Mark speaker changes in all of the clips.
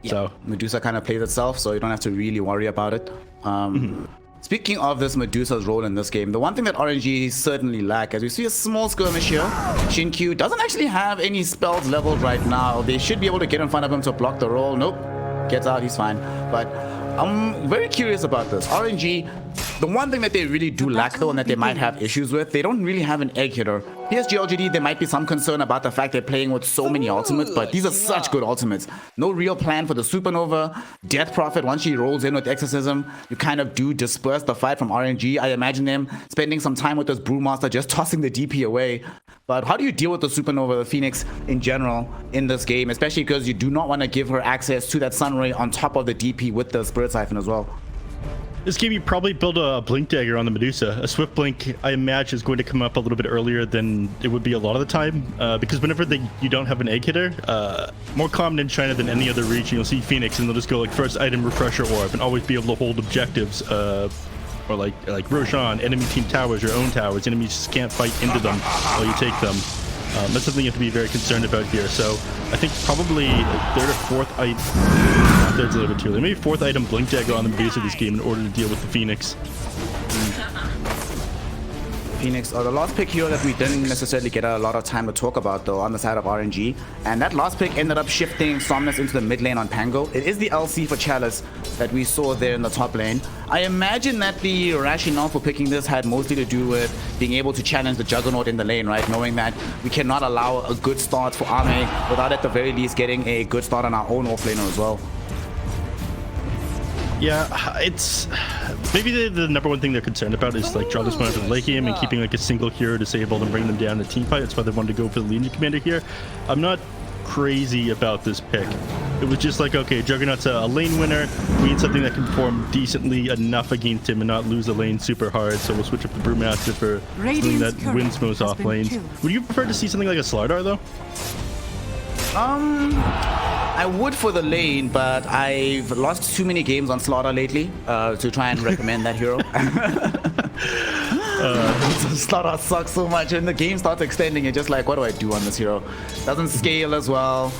Speaker 1: Yeah.
Speaker 2: So
Speaker 1: Medusa kind of plays itself, so you don't have to really worry about it. Speaking of this Medusa's role in this game, the one thing that RNG certainly lack, as we see a small skirmish here, Shin-Q doesn't actually have any spells leveled right now. They should be able to get in front of him to block the roll. Nope, gets out, he's fine. But I'm very curious about this. RNG, the one thing that they really do lack though, and that they might have issues with, they don't really have an egg hitter. PSG.LGD, there might be some concern about the fact they're playing with so many ultimates, but these are such good ultimates. No real plan for the Supernova. Death Prophet, once she rolls in with Exorcism, you kind of do disperse the fight from RNG. I imagine them spending some time with this Brewmaster, just tossing the DP away. But how do you deal with the Supernova, the Phoenix in general, in this game? Especially because you do not want to give her access to that Sun Ray on top of the DP with the Spirit Siphon as well.
Speaker 2: this game, you probably build a blink dagger on the Medusa. A swift blink, I imagine, is going to come up a little bit earlier than it would be a lot of the time, because whenever you don't have an egg hitter, more common in China than any other region, you'll see Phoenix and they'll just go like first item refresher orb and always be able to hold objectives, or like Roshan, enemy team towers, your own towers. Enemies just can't fight into them while you take them. That's something you have to be very concerned about here. So I think probably third or fourth item, third's a little bit too early, maybe fourth item blink dagger on the Medusa this game in order to deal with the Phoenix.
Speaker 1: Phoenix, the last pick here that we didn't necessarily get a lot of time to talk about though on the side of RNG, and that last pick ended up shifting Somnus into the mid lane on Pango. It is the LC for Chalice that we saw there in the top lane. I imagine that the rationale for picking this had mostly to do with being able to challenge the Juggernaut in the lane, right? Knowing that we cannot allow a good start for Ame without at the very least getting a good start on our own offlaner as well.
Speaker 2: Yeah, it's maybe the number one thing they're concerned about is like draw this one out of the late game and keeping like a single hero disabled and bring them down in a team fight. That's why they wanted to go for the Legion Commander here. I'm not crazy about this pick. It was just like, okay, Juggernaut's a lane winner. We need something that can perform decently enough against him and not lose the lane super hard. So we'll switch up the Brewmaster for something that wins most off lanes. Would you prefer to see something like a Slardar though?
Speaker 1: I would for the lane, but I've lost too many games on Slaughter lately to try and recommend that hero. Slaughter sucks so much, and the game starts extending. You're just like, what do I do on this hero? Doesn't scale as well.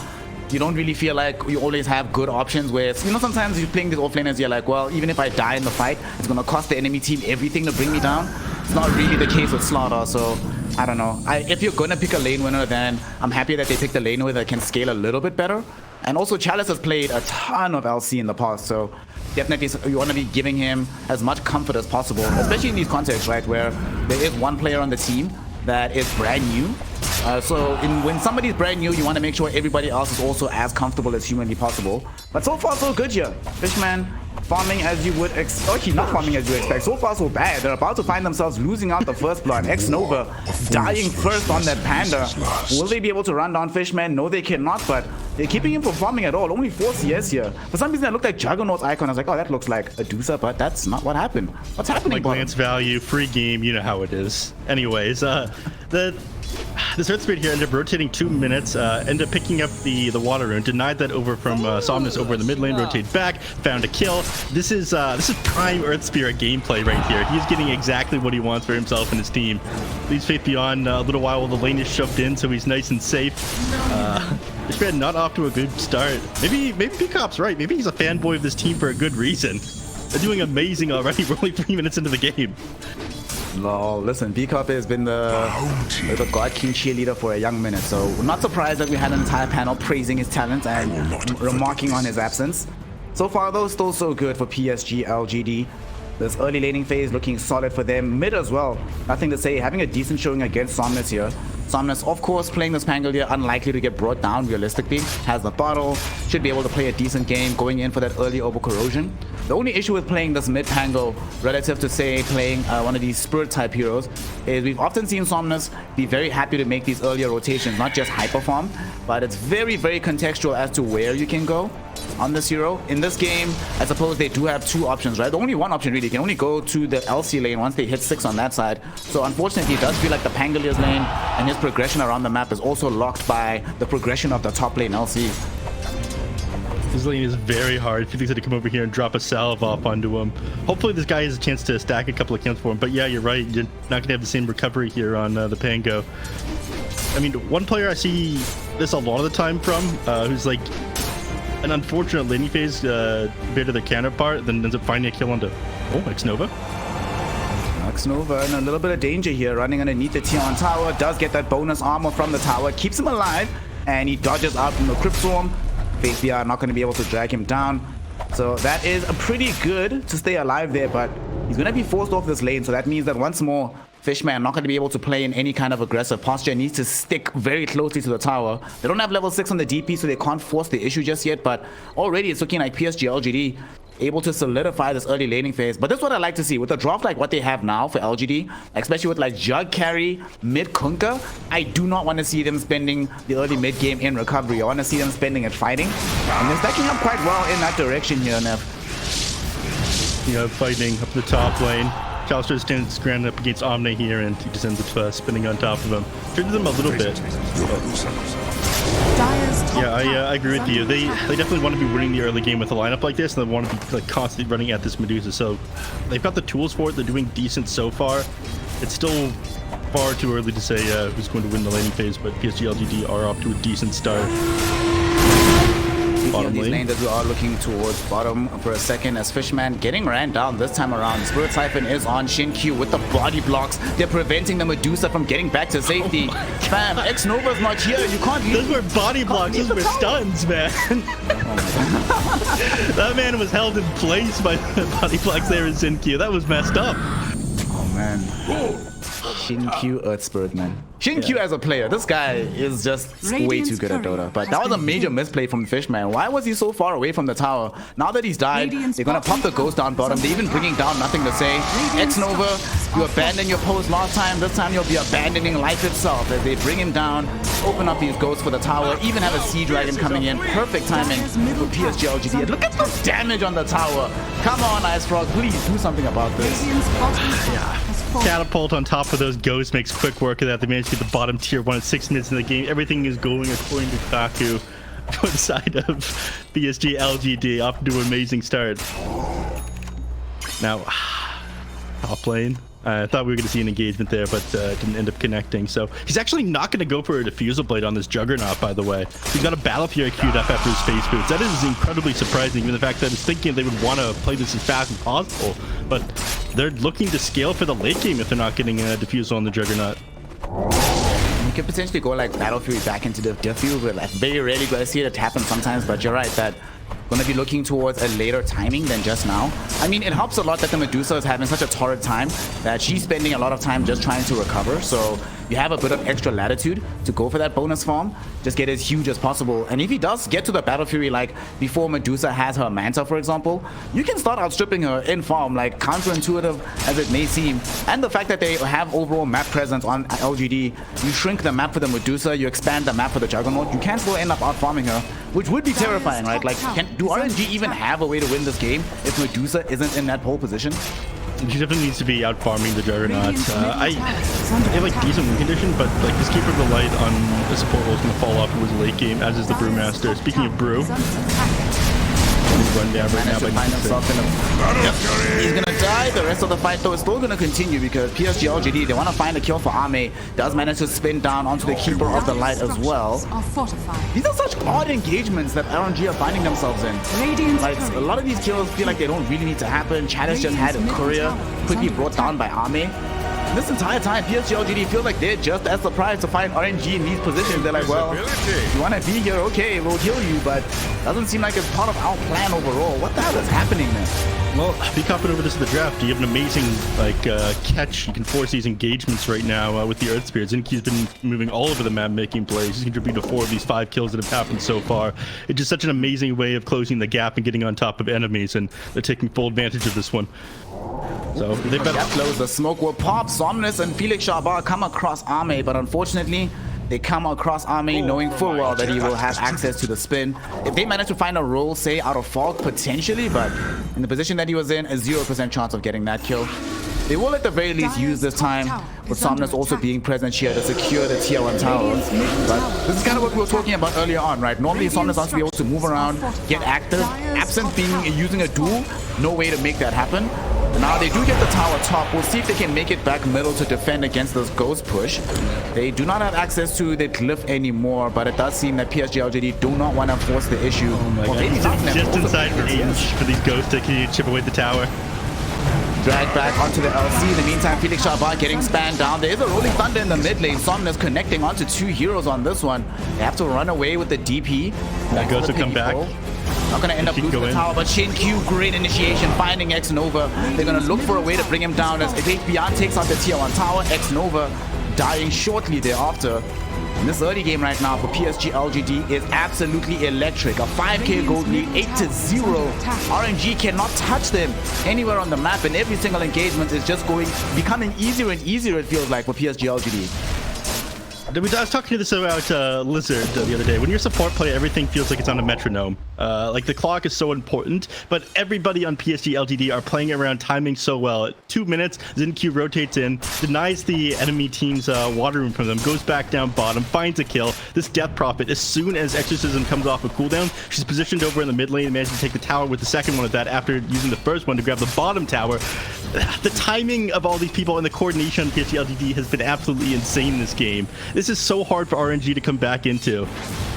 Speaker 1: You don't really feel like you always have good options where, you know, sometimes you're playing these offlaners, you're like, well, even if I die in the fight, it's going to cost the enemy team everything to bring me down. It's not really the case with Slaughter, so I don't know. If you're going to pick a lane winner, then I'm happy that they picked a lane winner that can scale a little bit better. And also, Chalice has played a ton of LC in the past, so definitely you want to be giving him as much comfort as possible, especially in these contexts, right, where there is one player on the team that is brand new. When somebody's brand new, you want to make sure everybody else is also as comfortable as humanly possible. But so far, so good here. Fishman farming as you would expect. Actually, not farming as you expect. So far, so bad. They're about to find themselves losing out the first blood. X-Nova dying first on that Panda. Will they be able to run down Fishman? No, they cannot, but they're keeping him from farming at all. Only 4 CS here. For some reason, that looked like Juggernaut's icon. I was like, oh, that looks like Medusa, but that's not what happened. What's happening?
Speaker 2: Like glance value, free game, you know how it is. Anyways, this Earth Spirit here ended up rotating 2 minutes, ended up picking up the water rune, denied that over from Somnus over in the mid lane, rotate back, found a kill. This is prime Earth Spirit gameplay right here. He's getting exactly what he wants for himself and his team. Leaves Faith Beyond a little while the lane is shoved in, so he's nice and safe. This Spirit not off to a good start. Maybe Peacock's right. Maybe he's a fanboy of this team for a good reason. They're doing amazing already. We're only 3 minutes into the game.
Speaker 1: No, listen, Peacock has been the God King cheerleader for a young minute, so we're not surprised that we had an entire panel praising his talent and remarking on his absence. So far, though, still so good for PSG.LGD. This early laning phase looking solid for them. Mid as well. Nothing to say. Having a decent showing against Somnus here. Somnus, of course, playing this Pangolier, unlikely to get brought down realistically. Has the bottle. Should be able to play a decent game going in for that early over corrosion. The only issue with playing this mid Pango relative to, say, playing one of these Spirit type heroes is we've often seen Somnus be very happy to make these earlier rotations, not just hyper farm, but it's very, very contextual as to where you can go on this hero. In this game, I suppose they do have 2 options, right? The only one option really, you can only go to the LC lane once they hit 6 on that side. So unfortunately, it does feel like the Pangolier's lane and his progression around the map is also locked by the progression of the top lane LC.
Speaker 2: This lane is very hard. Felix had to come over here and drop a salve off onto him. Hopefully this guy has a chance to stack a couple of kills for him. But yeah, you're right. You're not going to have the same recovery here on the Pango. I mean, one player I see this a lot of the time from, who's like an unfortunate laning phase bit of their counterpart, then ends up finding a kill onto X-Nova.
Speaker 1: X-Nova in a little bit of danger here, running underneath the tier on tower, does get that bonus armor from the tower, keeps him alive, and he dodges out from the Crypt Swarm. Faith BR not going to be able to drag him down. So that is a pretty good to stay alive there, but he's going to be forced off this lane. So that means that once more, Fishman not going to be able to play in any kind of aggressive posture. Needs to stick very closely to the tower. They don't have level 6 on the DP, so they can't force the issue just yet. But already it's looking like PSG.LGD able to solidify this early laning phase. But that's what I like to see with a draft like what they have now for LGD, especially with like Jug carry, mid Kunkka. I do not want to see them spending the early mid game in recovery. I want to see them spending it fighting, and they're stacking up quite well in that direction here, Nev.
Speaker 2: Yeah, fighting up the top lane. Calster stands ground up against Ame here, and he just ends up spinning on top of him. Triggered them a little bit. Yeah, I agree with you. They definitely want to be winning the early game with a lineup like this, and they want to be like constantly running at this Medusa. So they've got the tools for it. They're doing decent so far. It's still far too early to say who's going to win the laning phase, but PSG.LGD are off to a decent start. Bottom
Speaker 1: these
Speaker 2: lane.
Speaker 1: lanes that we are looking towards bottom for a second as Fishman getting ran down this time around. Spirit Siphon is on Shin-Q with the body blocks. They're preventing the Medusa from getting back to safety. Fam, X-Nova's not here. You can't leave.
Speaker 2: Those were body blocks. Those were stuns, man. That man was held in place by the body blocks there in Shin-Q. That was messed up.
Speaker 1: Oh, man. Shin-Q Earth Spirit, man. Shin-Q as a player, this guy is just way too good at Dota. But that was a major misplay from Fishman. Why was he so far away from the tower? Now that he's died, they're gonna pop the ghost down bottom. They're even bringing down nothing to say. X-Nova, you abandoned your post last time. This time you'll be abandoning life itself as they bring him down, open up these ghosts for the tower, even have a Sea Dragon coming in. Perfect timing for PSG.LGD. Look at the damage on the tower. Come on, Ice Frog, please do something about this.
Speaker 2: Yeah. Catapult on top of those ghosts makes quick work of that. They managed to get the bottom tier 1 at 6 minutes in the game. Everything is going according to Kaku on the side of PSG.LGD. Off to an amazing start. Now, top lane. I thought we were going to see an engagement there, but didn't end up connecting. So he's actually not going to go for a Diffusal Blade on this Juggernaut, by the way. He's got a Battle Fury queued up after his Space Boots. That is incredibly surprising, given the fact that I was thinking they would want to play this as fast as possible. But they're looking to scale for the late game if they're not getting a Diffusal on the Juggernaut.
Speaker 1: You could potentially go like Battle Fury back into the Diffuse, but like very rarely do I see it happen sometimes. But you're right that going to be looking towards a later timing than just now. I mean, it helps a lot that the Medusa is having such a torrid time that she's spending a lot of time just trying to recover. So you have a bit of extra latitude to go for that bonus farm. Just get as huge as possible. And if he does get to the Battle Fury, like before Medusa has her Manta, for example, you can start outstripping her in farm, like counterintuitive as it may seem. And the fact that they have overall map presence on LGD, you shrink the map for the Medusa, you expand the map for the Juggernaut, you can still end up out farming her, which would be terrifying, right? Like, do RNG even have a way to win this game if Medusa isn't in that pole position?
Speaker 2: She definitely needs to be out farming the Juggernaut. They have like decent win condition, but like this Keeper of the Light on the support role is going to fall off towards the late game, as is the Brewmaster. Speaking of Brew, run down right now by
Speaker 1: He's gonna die. The rest of the fight though is still gonna continue because PSG.LGD, they want to find a kill for Ame. Does manage to spin down onto the Keeper of the Light as well. These are such odd engagements that RNG are finding themselves in. Like a lot of these kills feel like they don't really need to happen. Chalice just had a courier quickly brought down by Ame. This entire time, PSG.LGD feels like they're just as surprised to find RNG in these positions. They're like, well, you want to be here? Okay, we'll heal you, but doesn't seem like it's part of our plan overall. What the hell is happening there?
Speaker 2: Well, be confident over this in the draft. You have an amazing catch. You can force these engagements right now with the Earth Spirits. Zinki's been moving all over the map, making plays. He's contributed to 4 of these 5 kills that have happened so far. It's just such an amazing way of closing the gap and getting on top of enemies, and they're taking full advantage of this one. So they better
Speaker 1: close. The smoke will pop. Somnus and Felix Shabar come across Ame, but unfortunately, they come across Ame knowing full well that he will have access to the spin. If they manage to find a roll, say out of Fog, potentially, but in the position that he was in, a 0% chance of getting that kill. They will at the very least use this time, with Somnus also being present here to secure the tier 1 tower. But this is kind of what we were talking about earlier on, right? Normally Somnus wants to be able to move around, get active. Absent using a duel, no way to make that happen. Now they do get the tower top. We'll see if they can make it back middle to defend against this ghost push. They do not have access to the glyph anymore, but it does seem that PSG.LGD do not want to force the issue.
Speaker 2: Oh my God.
Speaker 1: Maybe not
Speaker 2: Just inside range for these ghosts to continue to chip away the tower.
Speaker 1: Drag back onto the LC. In the meantime, Felix Shabar getting spanned down. There is a Rolling Thunder in the mid lane. Somnus connecting onto 2 heroes on this one. They have to run away with the DP.
Speaker 2: That ghost will come back.
Speaker 1: Not gonna end up losing the tower, but Shin Q, great initiation, finding X Nova. They're gonna look for a way to bring him down as HBR takes out the tier 1 tower. X Nova dying shortly thereafter. And this early game right now for PSG.LGD is absolutely electric. A 5k gold lead, 8-0. RNG cannot touch them anywhere on the map, and every single engagement is just becoming easier and easier, it feels like, for PSG.LGD.
Speaker 2: I was talking to this about Lizard the other day. When you're a support player, everything feels like it's on a metronome. Like the clock is so important, but everybody on PSG.LGD are playing around timing so well. At 2 minutes, ZinQ rotates in, denies the enemy team's water room from them, goes back down bottom, finds a kill. This Death Prophet, as soon as Exorcism comes off a cooldown, she's positioned over in the mid lane and manages to take the tower with the second one of that after using the first one to grab the bottom tower. The timing of all these people and the coordination on PSG.LGD has been absolutely insane in this game. This is so hard for RNG to come back into.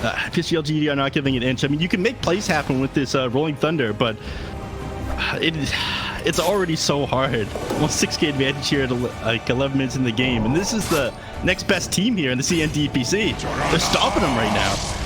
Speaker 2: PSG.LGD are not giving an inch. I mean, you can make plays happen with this Rolling Thunder, but it's already so hard. Almost 6k advantage here at like 11 minutes in the game, and this is the next best team here in the CN DPC. They're stopping them right now.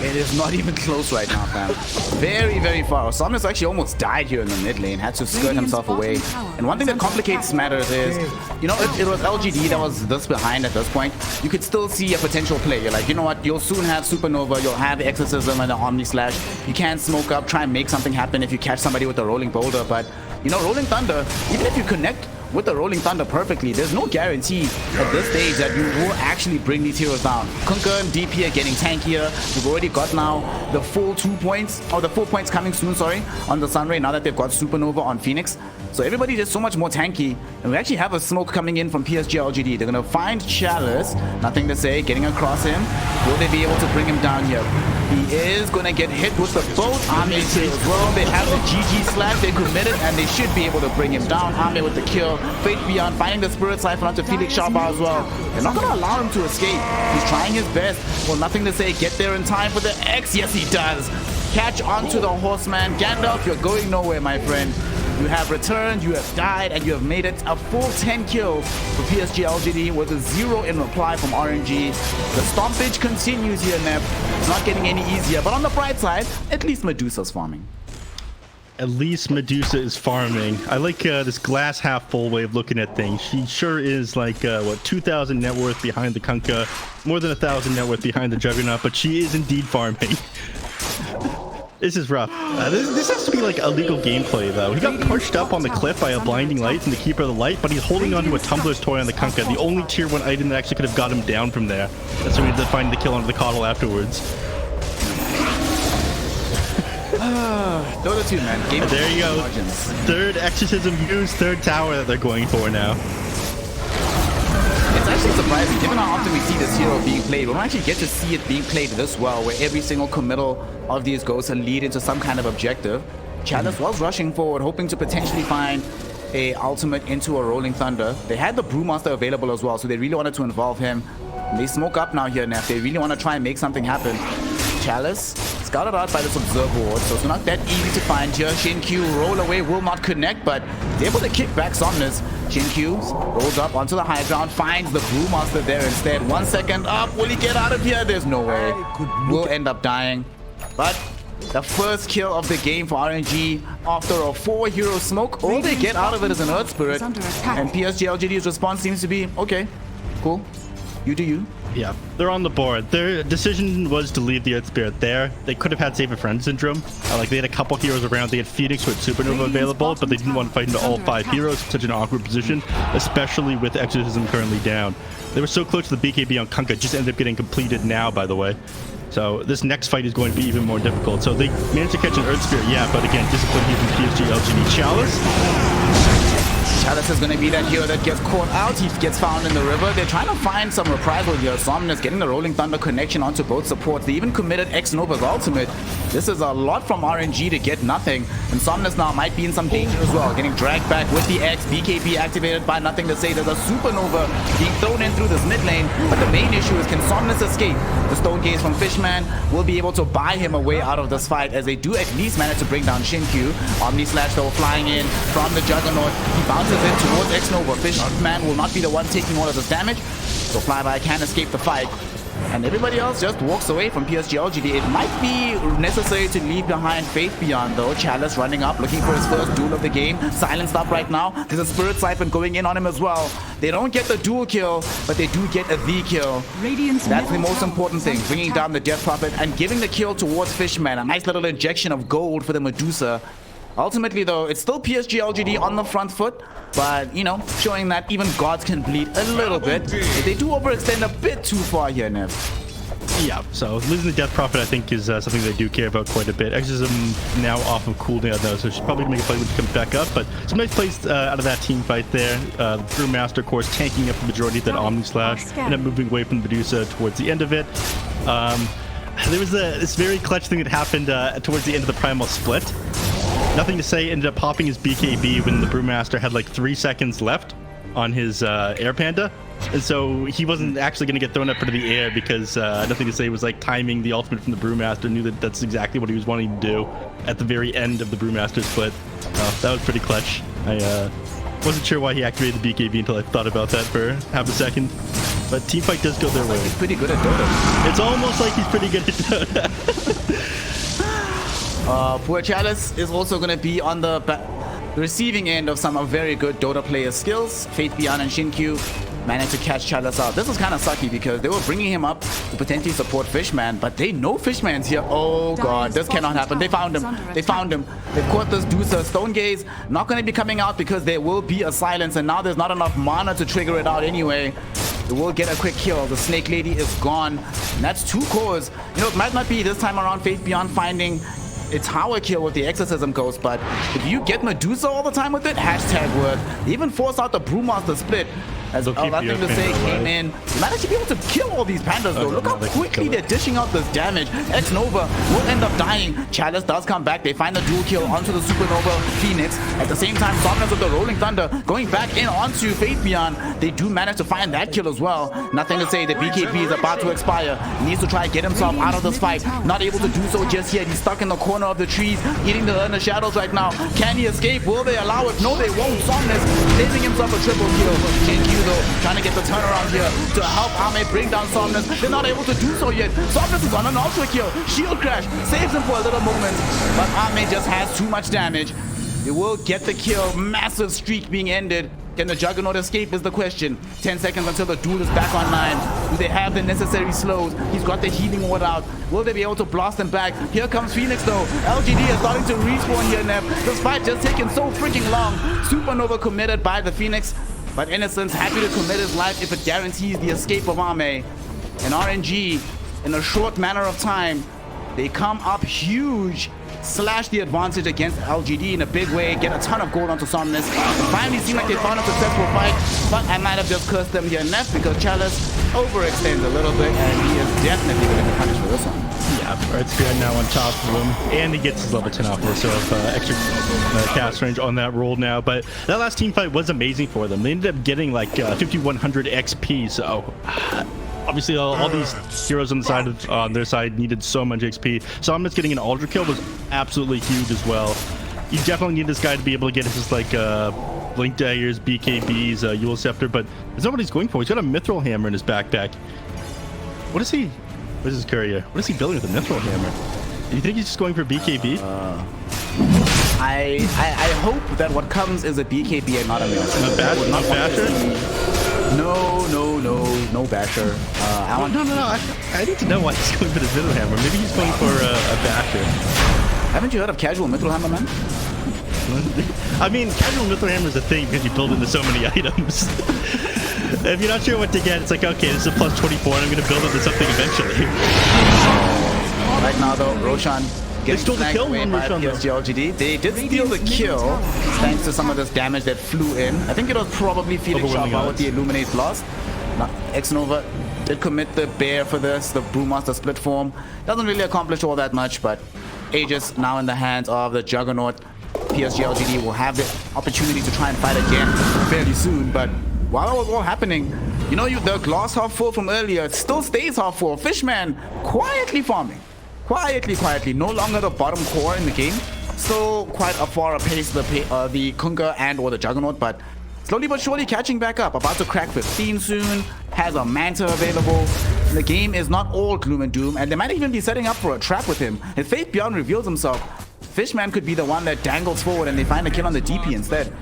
Speaker 1: It is not even close right now, fam. Very, very far. Somnus actually almost died here in the mid lane, had to skirt himself away. And one thing that complicates matters is, you know, if it was LGD that was this behind at this point, you could still see a potential play. You're like, you know what, you'll soon have Supernova, you'll have Exorcism and the Omni Slash. You can smoke up, try and make something happen if you catch somebody with a Rolling Boulder. But, you know, Rolling Thunder, even if you connect with the Rolling Thunder perfectly, there's no guarantee at this stage that you will actually bring these heroes down. Kunkka and DP are getting tankier. We've already got now the full 2 points, or the 4 points coming soon, sorry, on the Sunray now that they've got Supernova on Phoenix. So everybody is so much more tanky. And we actually have a smoke coming in from PSG.LGD. They're going to find Chalice. Nothing to say. Getting across him. Will they be able to bring him down here? He is going to get hit with the boat. Ame as well. They have the GG slap. They committed, and they should be able to bring him down. Ame with the kill. Fate Beyond finding the Spirit Siphon onto Felix Shabar as well. They're not going to allow him to escape. He's trying his best. Well, nothing to say. Get there in time for the X. Yes, he does. Catch onto the Horseman. Gandalf, you're going nowhere, my friend. You have returned, you have died, and you have made it a full 10 kills for PSG.LGD with a 0 in reply from RNG. The stompage continues here, Nep. It's not getting any easier, but on the bright side, at least Medusa's farming.
Speaker 2: At least Medusa is farming. I like this glass half full way of looking at things. She sure is like, what, 2,000 net worth behind the Kunkka, more than 1,000 net worth behind the Juggernaut, but she is indeed farming. This is rough. This has to be like illegal gameplay, though. He got pushed up on the cliff by a blinding light from the Keeper of the Light, but he's holding onto a Tumbler's toy on the Kunkka, the only tier 1 item that actually could have got him down from there. That's why we had to find the kill onto the kotl afterwards.
Speaker 1: dota2, man. Game
Speaker 2: there you go.
Speaker 1: Margins.
Speaker 2: Third Exorcism used, third tower that they're going for now.
Speaker 1: It's actually surprising, given how often we see this hero being played. We don't actually get to see it being played this well, where every single committal of these ghosts will lead into some kind of objective. Chalice was rushing forward, hoping to potentially find a ultimate into a Rolling Thunder. They had the Brewmaster available as well, so they really wanted to involve him. And they smoke up now here, Neff. They really want to try and make something happen. Chalice, scouted out by this Observer Ward, so it's not that easy to find here. Shin Q roll away, will not connect, but they're able to kick back Somnus. Shin Q rolls up onto the high ground, finds the Brewmaster there instead. 1 second up, will he get out of here? There's no way. Will end up dying. But the first kill of the game for RNG after a 4-hero smoke. All they get out of it is an Earth Spirit. And PSG.LGD's response seems to be, okay, cool, you do you.
Speaker 2: Yeah, they're on the board. Their decision was to leave the Earth Spirit there. They could have had Save a Friend syndrome. Like, they had a couple heroes around. They had Phoenix with Supernova available, but they didn't want to fight into all 5 heroes in such an awkward position, especially with Exorcism currently down. They were so close to the BKB on Kunkka, just ended up getting completed now, by the way. So this next fight is going to be even more difficult. So they managed to catch an Earth Spirit, yeah, but again, discipline here from PSG.LGD. Chalice
Speaker 1: Chalice is going to be that hero that gets caught out. He gets found in the river. They're trying to find some reprisal here. Somnus getting the Rolling Thunder connection onto both supports. They even committed X-Nova's ultimate. This is a lot from RNG to get nothing. And Somnus now might be in some danger as well. Getting dragged back with the X. BKB activated by nothing to say. There's a Supernova being thrown in through this mid lane. But the main issue is, can Somnus escape? The Stone Gaze from Fishman will be able to buy him a way out of this fight, as they do at least manage to bring down Shinkyu. Omni Slash though flying in from the Juggernaut. He bounces in towards X-Nova. Fishman will not be the one taking all of this damage, so Flyby can escape the fight. And everybody else just walks away from PSG.LGD. It might be necessary to leave behind Faith Beyond though. Chalice running up, looking for his first duel of the game. Silenced up right now. There's a Spirit Siphon going in on him as well. They don't get the dual kill, but they do get a V kill. That's the most important thing. Bringing down the Death Prophet and giving the kill towards Fishman. A nice little injection of gold for the Medusa. Ultimately, though, it's still PSG.LGD on the front foot, but, you know, showing that even gods can bleed a little bit. But they do overextend a bit too far here, Nev.
Speaker 2: Yeah, so losing the Death Prophet, I think, is something they do care about quite a bit. Exorcism now off of cooldown, though, so she's probably going to make a play when she comes back up. But some nice plays out of that team fight there. Brewmaster, of course, tanking up the majority of that Omni Slash, and up moving away from Medusa towards the end of it. There was this very clutch thing that happened towards the end of the Primal split. Nothing to say, ended up popping his BKB when the Brewmaster had like 3 seconds left on his Air Panda. And so he wasn't actually going to get thrown up into the air because Nothing to Say was like timing the ultimate from the Brewmaster, knew that that's exactly what he was wanting to do at the very end of the Brewmaster split. That was pretty clutch. I wasn't sure why he activated the BKB until I thought about that for half a second. But teamfight does go their way.
Speaker 1: He's pretty good at Dota.
Speaker 2: It's almost like he's pretty good at Dota.
Speaker 1: Poor Chalice is also going to be on the receiving end of some very good Dota player skills. Faith Beyond and Shinkyu managed to catch Chalice out. This is kind of sucky because they were bringing him up to potentially support Fishman, but they know Fishman's here. Oh god, this cannot happen. They found him. They found him. They've caught this Medusa. Stone Gaze not going to be coming out because there will be a silence, and now there's not enough mana to trigger it out anyway. They will get a quick kill. The Snake Lady is gone. And that's 2 cores. You know, it might not be this time around Faith Beyond finding a tower kill with the Exorcism Ghost, but if you get Medusa all the time with it, hashtag worth. They even force out the Brewmaster split. As Nothing to Say came in. They might actually be able to kill all these pandas though. Look how quickly they're dishing out this damage. X-Nova will end up dying. Chalice does come back. They find the dual kill onto the Supernova Phoenix. At the same time, Somnus with the Rolling Thunder going back in onto Faith Beyond. They do manage to find that kill as well. Nothing to Say. The BKB is about to expire. He needs to try and get himself out of this fight. Not able to do so just yet. He's stuck in the corner of the trees, eating the shadows right now. Can he escape? Will they allow it? No, they won't. Somnus saving himself a triple kill. Shinkyu though, trying to get the turnaround here to help Ame bring down Somnus. They're not able to do so yet. Somnus is on an ultra kill. Shield crash saves him for a little moment, but Ame just has too much damage. They will get the kill. Massive streak being ended. Can the Juggernaut escape is the question. 10 seconds until the duel is back online. Do they have the necessary slows? He's got the healing ward out. Will they be able to blast him back? Here comes Phoenix though. LGD is starting to respawn here, Nev. This fight just taking so freaking long. Supernova committed by the Phoenix, but Innocence happy to commit his life if it guarantees the escape of Ame. And RNG, in a short manner of time, they come up huge. Slash the advantage against LGD in a big way, get a ton of gold onto Somnus. Finally seem like they found a successful fight, but I might have just cursed them here Nev because Chalice overextends a little bit and he is definitely going to be punished for this one.
Speaker 2: Yeah, Red Spear now on top of him, and he gets his level 10 off there, so extra cast range on that roll now. But that last team fight was amazing for them. They ended up getting like 5100 XP, so obviously all these heroes on the side on their side needed so much XP. Somnus getting an ultra kill was absolutely huge as well. You definitely need this guy to be able to get his like Blink Daggers, BKBs, Yule Scepter, but that's not what he's going for. He's got a Mithril Hammer in his backpack. What is he? What is his courier? What is he building with a Mithril Hammer? Do you think he's just going for BKB?
Speaker 1: I hope that what comes is a BKB and not a Mithril.
Speaker 2: Not Basher?
Speaker 1: No Basher.
Speaker 2: I need to know why he's going for the Mithril Hammer. Maybe he's going for a Basher.
Speaker 1: Haven't you heard of casual Mithril Hammer, man?
Speaker 2: I mean, casual Mithril Hammer is a thing because you build into so many items. If you're not sure what to get, it's like, okay, this is a plus 24 and I'm going to build into something eventually.
Speaker 1: Right now though, Roshan
Speaker 2: They stole the kill on
Speaker 1: by
Speaker 2: Roshan, though.
Speaker 1: PSG.LGD. They did steal the kill thanks to some of this damage that flew in. I think it was probably Felix Sharpa with the Illuminate Blast. X-Nova did commit the bear for this, the Brewmaster split form. Doesn't really accomplish all that much, but Aegis now in the hands of the Juggernaut. PSG.LGD will have the opportunity to try and fight again fairly soon, but while that was all happening, you know, the glass half full from earlier still stays half full. Fishman quietly farming. Quietly. No longer the bottom core in the game. Still quite a far apace the Kunga and or the Juggernaut, but slowly but surely catching back up. About to crack 15 soon. Has a Manta available. The game is not all gloom and doom, and they might even be setting up for a trap with him. If Faith Beyond reveals himself, Fishman could be the one that dangles forward and they find a kill on the DP instead.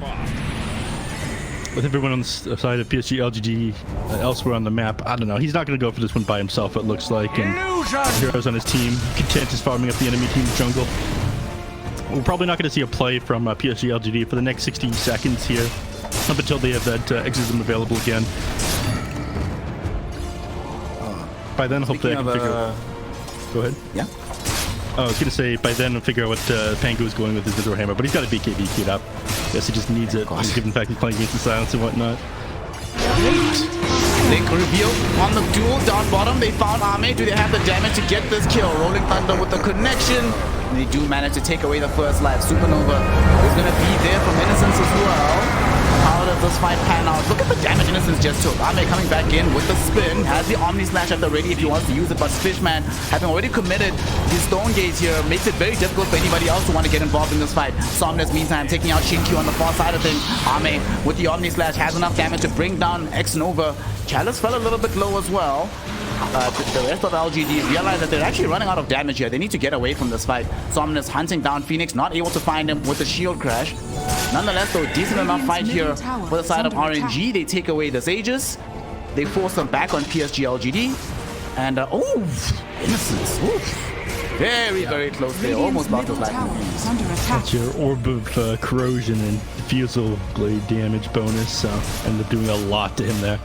Speaker 2: With everyone on the side of PSG.LGD elsewhere on the map, I don't know. He's not going to go for this one by himself, it looks like. And heroes on his team. Content is farming up the enemy team's jungle. We're probably not going to see a play from PSG.LGD for the next 16 seconds here, up until they have that Exorcism available again. By then, hopefully I can figure out... Go ahead.
Speaker 1: Yeah?
Speaker 2: I was going to say, by then, I'll figure out what Pangu is going with his Visitor Hammer, but he's got a BKB queued up. Guess he just needs it, given the fact he's playing against the Silence and whatnot.
Speaker 1: Link reveal on the duel down bottom. They found Ame. Do they have the damage to get this kill? Rolling Thunder with the connection. And they do manage to take away the first life. Supernova is going to be there from Innocence as well. How does this fight pan out? Look at the damage Innocence just took. Ame coming back in with the spin. Has the Omni Slash at the ready if he wants to use it. But Fishman, having already committed his Stone Gaze here, makes it very difficult for anybody else to want to get involved in this fight. Somnus, meantime, taking out Shinkyu on the far side of things. Ame, with the Omni Slash, has enough damage to bring down X-Nova. Chalice fell a little bit low as well. The rest of LGD realize that they're actually running out of damage here. They need to get away from this fight. Somnus hunting down Phoenix, not able to find him with the shield crash. Nonetheless, though, decent enough fight here for the side of RNG. They take away the Aegis. They force them back on PSG.LGD. And, Innocence. Oof. Very close there. Almost lost his life.
Speaker 2: That's your Orb of Corrosion and Diffusal Blade damage bonus, so ended up doing a lot to him there.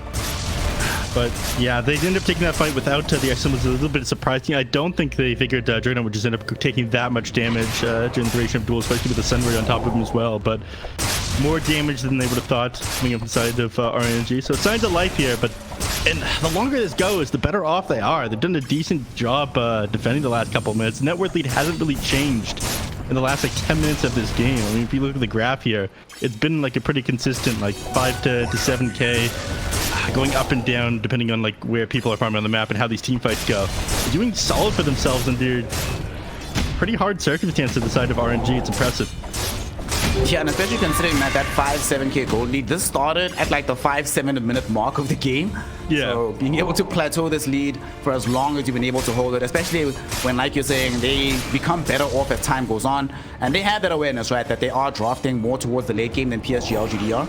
Speaker 2: But yeah, they ended up taking that fight without the X. Was a little bit surprising. I don't think they figured Juggernaut would just end up taking that much damage during the duration of duel, especially with the Sun Ray on top of him as well. But more damage than they would have thought coming up inside of RNG. So signs of life here, but and the longer this goes, the better off they are. They've done a decent job defending the last couple of minutes. Net worth lead hasn't really changed in the last like 10 minutes of this game. I mean, if you look at the graph here, it's been like a pretty consistent like 5 to 7k, going up and down depending on like where people are farming on the map and how these team fights go. They're doing solid for themselves under pretty hard circumstances at the side of RNG. It's impressive.
Speaker 1: Yeah, and especially considering that 5-7k gold lead, this started at like the 5-7 minute mark of the game.
Speaker 2: Yeah.
Speaker 1: So being able to plateau this lead for as long as you've been able to hold it, especially when, like you're saying, they become better off as time goes on. And they have that awareness, right, that they are drafting more towards the late game than PSG.LGD are.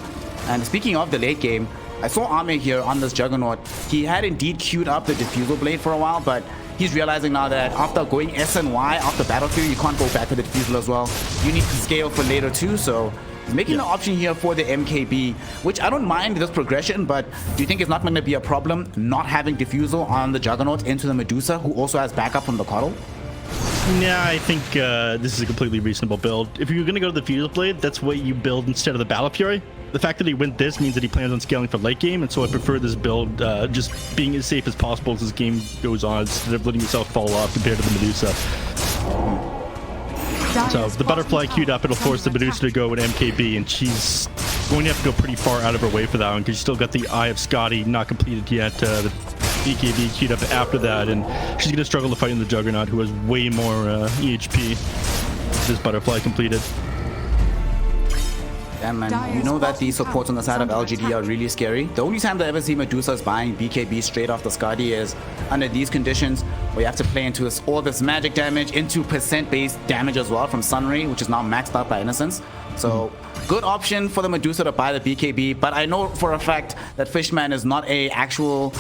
Speaker 1: And speaking of the late game, I saw Ame here on this Juggernaut. He had indeed queued up the Diffusal Blade for a while, but he's realizing now that after going S and Y after Battlefield, you can't go back to the Diffusal as well. You need to scale for later too, so he's making the option here for the MKB, which I don't mind this progression, but do you think it's not going to be a problem not having Diffusal on the Juggernaut into the Medusa, who also has backup from the kotl?
Speaker 2: Nah, I think this is a completely reasonable build. If you're going to go to the Diffusal Blade, that's what you build instead of the Battle Fury. The fact that he went this means that he plans on scaling for late game, and so I prefer this build just being as safe as possible as this game goes on, instead of letting yourself fall off compared to the Medusa. So if the Butterfly queued up, it'll force the Medusa to go with MKB, and she's going to have to go pretty far out of her way for that one, because she's still got the Eye of Scotty not completed yet. The BKB queued up after that, and she's going to struggle to fight in the Juggernaut, who has way more EHP. This Butterfly completed.
Speaker 1: Yeah, man, you know that these supports on the side of LGD are really scary. The only time that I ever see Medusa's buying BKB straight off the Scotty is under these conditions where you have to play into all this magic damage, into percent-based damage as well from Sunray, which is now maxed out by Innocence. So, good option for the Medusa to buy the BKB, but I know for a fact that Fishman is not a actual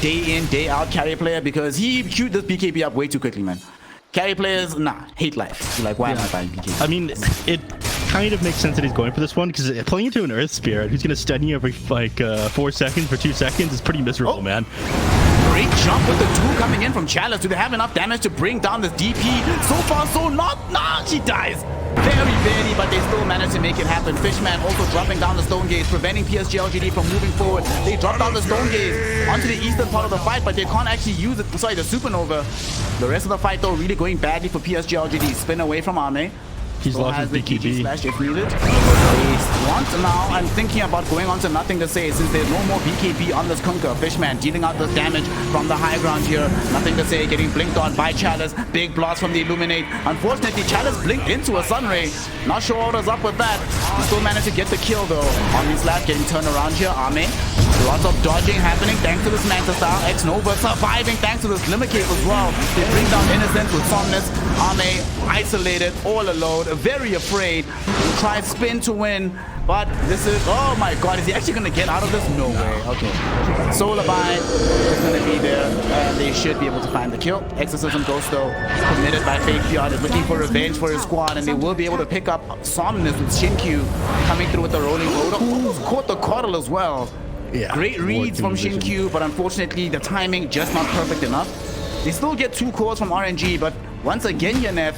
Speaker 1: day in, day out carry player, because he queued this BKB up way too quickly, man. Carry players, nah, hate life. You're like, why am I buying BKB?
Speaker 2: I mean, it kind of makes sense that he's going for this one, because playing into an Earth Spirit who's going to stun you every like 4 seconds for 2 seconds is pretty miserable, man.
Speaker 1: Great jump with the 2 coming in from Chalice. Do they have enough damage to bring down this DP? So far, so not. Nah, she dies. Very barely, but they still manage to make it happen. Fishman also dropping down the stone gaze, preventing PSG.LGD from moving forward. They drop down the stone gaze onto the eastern part of the fight, but they can't actually use it. Sorry, the supernova. The rest of the fight, though, really going badly for PSG.LGD. Spin away from Ame.
Speaker 2: He's lost his BKB.
Speaker 1: Slash if needed. He wants now. I'm thinking about going on to nothing to say since there's no more BKB on this Kunker. Fishman dealing out the damage from the high ground here. Nothing to say. Getting blinked on by Chalice. Big blast from the Illuminate. Unfortunately, Chalice blinked into a Sunray. Not sure what was up with that. He still managed to get the kill though. Omni Slash getting turned around here. Ame. Lots of dodging happening thanks to this Manta style. X-Nova surviving thanks to this Glimmer Cape as well. They bring down Innocent with Somnus. Ame isolated, all alone, very afraid. He tries spin to win, but this is, oh my god, is he actually going to get out of this? No way. Okay. Solar Bind is going to be there. They should be able to find the kill. Exorcism Ghost though, committed by Fake Fiat, is looking for revenge for his squad, and they will be able to pick up Somnus with Shinkyu coming through with the rolling rotor. Almost caught the kotl as well.
Speaker 2: Yeah,
Speaker 1: great reads from Shinkyu, but unfortunately the timing just not perfect enough. They still get 2 cores from RNG, but once again, Yanef,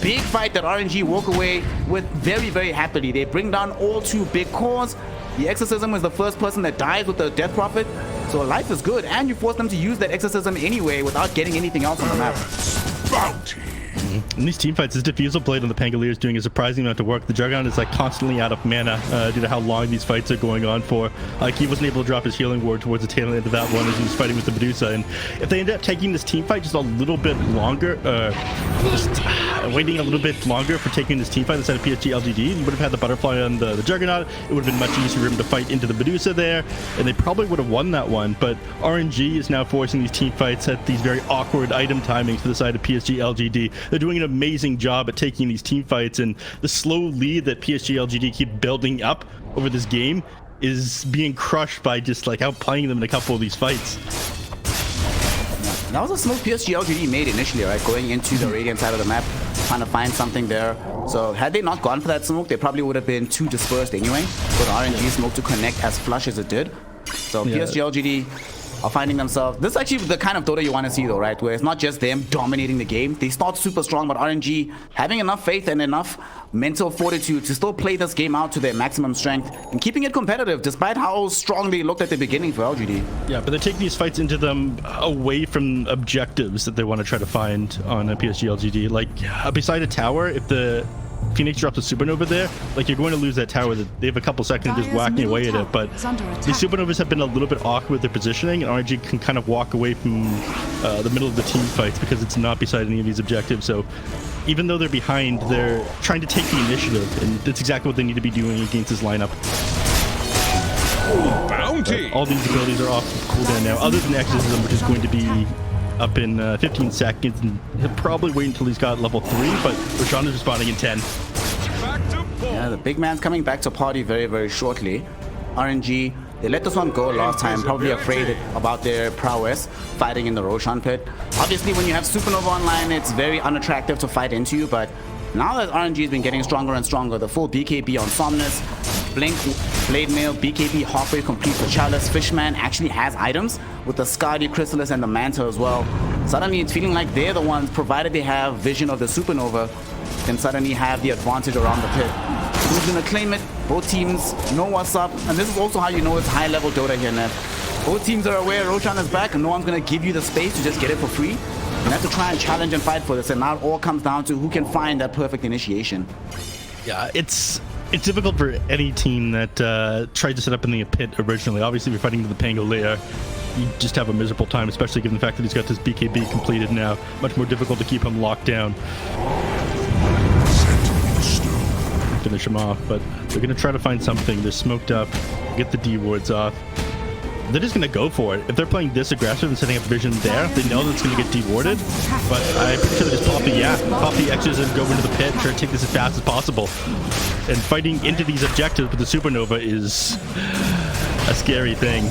Speaker 1: big fight that RNG walk away with very, very happily. They bring down all 2 big cores. The Exorcism is the first person that dies with the Death Prophet, so life is good, and you force them to use that Exorcism anyway without getting anything else on the map.
Speaker 3: Bounty.
Speaker 2: In these teamfights, this Diffusal Blade on the Pangolier is doing a surprising amount of work. The Juggernaut is like constantly out of mana due to how long these fights are going on for. Like he wasn't able to drop his healing ward towards the tail end of that one as he was fighting with the Medusa. And if they end up taking this teamfight just a little bit longer, just waiting a little bit longer for taking this teamfight instead of PSG.LGD, you would have had the butterfly on the Juggernaut. It would have been much easier for him to fight into the Medusa there, and they probably would have won that one. But RNG is now forcing these teamfights at these very awkward item timings for the side of PSG.LGD. They're doing an amazing job at taking these team fights, and the slow lead that PSG.LGD keep building up over this game is being crushed by just like outplaying them in a couple of these fights.
Speaker 1: That was a smoke PSG.LGD made initially, right? Going into the Radiant side of the map, trying to find something there. So had they not gone for that smoke, they probably would have been too dispersed anyway for the RNG smoke to connect as flush as it did. So yeah. PSG.LGD are finding themselves. This is actually the kind of Dota you want to see though, right? Where it's not just them dominating the game. They start super strong, but RNG having enough faith and enough mental fortitude to still play this game out to their maximum strength and keeping it competitive despite how strong they looked at the beginning for LGD.
Speaker 2: Yeah, but they're taking these fights into them away from objectives that they want to try to find on a PSG.LGD. Like beside a tower, if the Phoenix drops a supernova there, like you're going to lose that tower. They have a couple seconds just whacking away at it, but these supernovas have been a little bit awkward with their positioning, and RNG can kind of walk away from the middle of the team fights because it's not beside any of these objectives. So even though they're behind, they're trying to take the initiative, and that's exactly what they need to be doing against this lineup.
Speaker 3: Bounty.
Speaker 2: All these abilities are off cooldown now, other than Exorcism, which is going to be up in 15 seconds, and he'll probably wait until he's got level 3, but Rashawn is responding in 10.
Speaker 1: Yeah, the big man's coming back to party very, very shortly. RNG, they let this one go last time, probably afraid about their prowess fighting in the Roshan pit. Obviously, when you have Supernova online, it's very unattractive to fight into you, but now that RNG has been getting stronger and stronger, the full BKB on Somnus, Blink, Blade Mail, BKB halfway complete for Chalice. Fishman actually has items with the Skadi, Chrysalis, and the Manta as well. Suddenly it's feeling like they're the ones, provided they have vision of the Supernova, can suddenly have the advantage around the pit. Who's gonna claim it? Both teams know what's up, and this is also how you know it's high-level Dota here, Nev. Both teams are aware Roshan is back, and no one's gonna give you the space to just get it for free. You have to try and challenge and fight for this, and now it all comes down to who can find that perfect initiation.
Speaker 2: Yeah, it's difficult for any team that tried to set up in the pit originally. Obviously, we're fighting to the Pangolier. You just have a miserable time, especially given the fact that he's got this BKB completed now. Much more difficult to keep him locked down. Finish him off, but they're going to try to find something. They're smoked up, get the D wards off. They're just going to go for it. If they're playing this aggressive and setting up vision there, they know that it's going to get dewarded. But I'm pretty sure they just pop the X's and go into the pit and try to take this as fast as possible. And fighting into these objectives with the Supernova is a scary thing.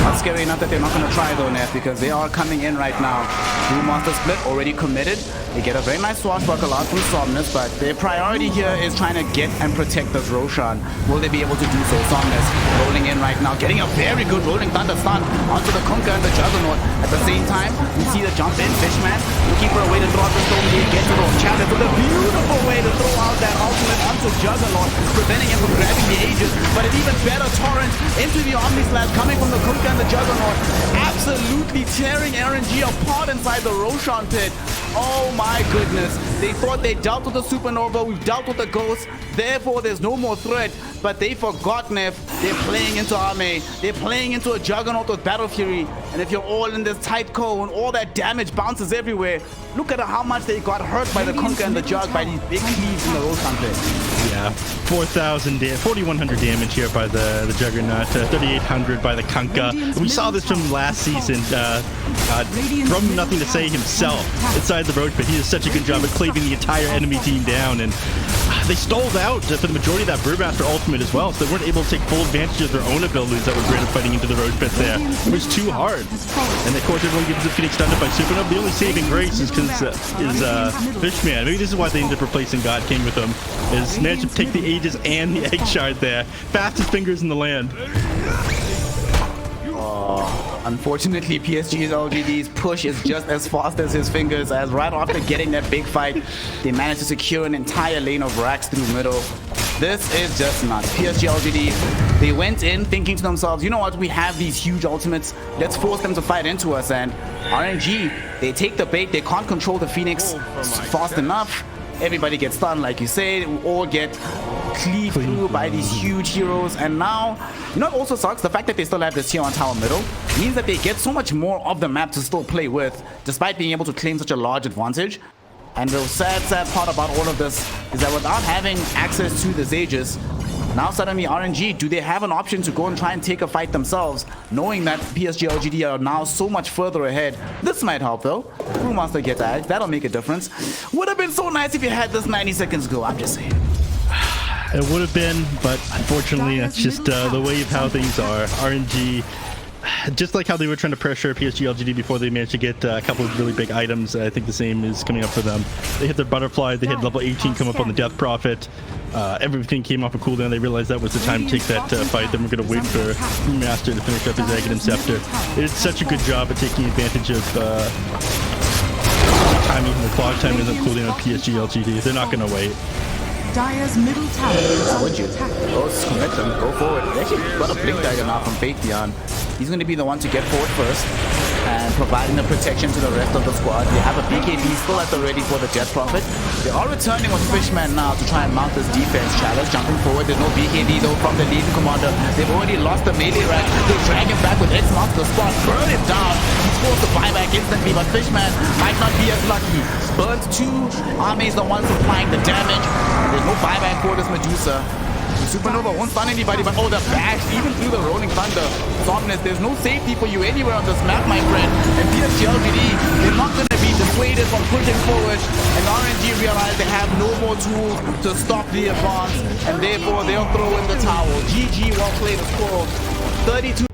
Speaker 1: Not scary enough that they're not going to try though, Neff, because they are coming in right now. Brewmaster split already committed. They get a very nice swashbuckle out from Somnus, but their priority here is trying to get and protect this Roshan. Will they be able to do so? Somnus rolling in right now, getting a very good rolling thunder stun onto the Kunkka and the Juggernaut. At the same time, we see the jump in. Fishman looking for a way to throw out the stone. He gets it off. Challenge with a beautiful way to throw out that ultimate onto Juggernaut, preventing him from grabbing the Aegis. But an even better torrent into the Omni Slash coming from the Kunkka and the Juggernaut. Absolutely tearing RNG apart inside the Roshan pit. Oh my goodness. They thought they dealt with the Supernova. We've dealt with the Ghost. Therefore, there's no more threat. But they forgot, Neff. They're playing into Ame. They're playing into a Juggernaut with Battle Fury. And if you're all in this tight cone, all that damage bounces everywhere. Look at how much they got hurt by the Kunkka and the Jug by these big cleaves in the Roshan pit.
Speaker 2: Yeah, 4,100 damage here by the Juggernaut, 3,800 by the Kunkka. We saw this from last season. From Nothing to Say himself inside the road pit. He does such a good job at cleaving the entire enemy team down, and they stalled out for the majority of that Brewmaster ultimate as well, so they weren't able to take full advantage of their own abilities that were great at fighting into the road pit there. It was too hard. And of course, everyone gets the Phoenix stunned by Supernova. The only saving grace is Fishman. Maybe this is why they ended up replacing God King with him, is managed to take the Aegis and the Egg Shard there. Fastest fingers in the land.
Speaker 1: Unfortunately, PSG.LGD's push is just as fast as his fingers, as right after getting that big fight, they managed to secure an entire lane of racks through middle. This is just nuts. PSG.LGD, they went in thinking to themselves, you know what, we have these huge ultimates, let's force them to fight into us. And RNG, they take the bait, they can't control the Phoenix fast enough. Everybody gets stunned, like you said. We all get cleaved through by these huge heroes. And now, you know what also sucks? The fact that they still have this here on tower middle means that they get so much more of the map to still play with, despite being able to claim such a large advantage. And the sad part about all of this is that without having access to the Aegis, now suddenly RNG, do they have an option to go and try and take a fight themselves, knowing that PSG.LGD are now so much further ahead? This might help though. Brewmaster gets edge, that'll make a difference. Would have been so nice if you had this 90 seconds ago, I'm just saying.
Speaker 2: It would have been, but unfortunately that's just the way of how things are. RNG, just like how they were trying to pressure PSG.LGD before they managed to get a couple of really big items, I think the same is coming up for them. They hit their butterfly, they hit level 18 come up on the Death Prophet. Everything came off a cooldown. They realized that was the time to take that fight. Then we're going to wait for Brewmaster to finish up his Aghanim Scepter. They did such a good job at taking advantage of timing. The clock time isn't cooldown on PSG.LGD. They're not going to wait.
Speaker 4: Dire's middle tower is
Speaker 1: Would you? Go commit them, go forward. They actually got a Blink Dagger now from Faithion. He's going to be the one to get forward first and providing the protection to the rest of the squad. They have a BKB still at the ready for the Death Prophet. They are returning with Fishman now to try and mount this defense challenge. Jumping forward, there's no BKB though from the leading commander. They've already lost the melee rack. They drag him back with X mount to the spot, burn him down. He's forced to buy back instantly, but Fishman might not be as lucky. Burns 2, Ame's the one supplying the damage. And there's no buyback for this Medusa. Supernova won't stun anybody, but oh, the bash, even through the rolling thunder. Somnus, there's no safety for you anywhere on this map, my friend. And PSG.LGD, they're not going to be dissuaded from pushing forward. And RNG realize they have no more tools to stop the advance, and therefore they'll throw in the towel. GG, well played, the score. 32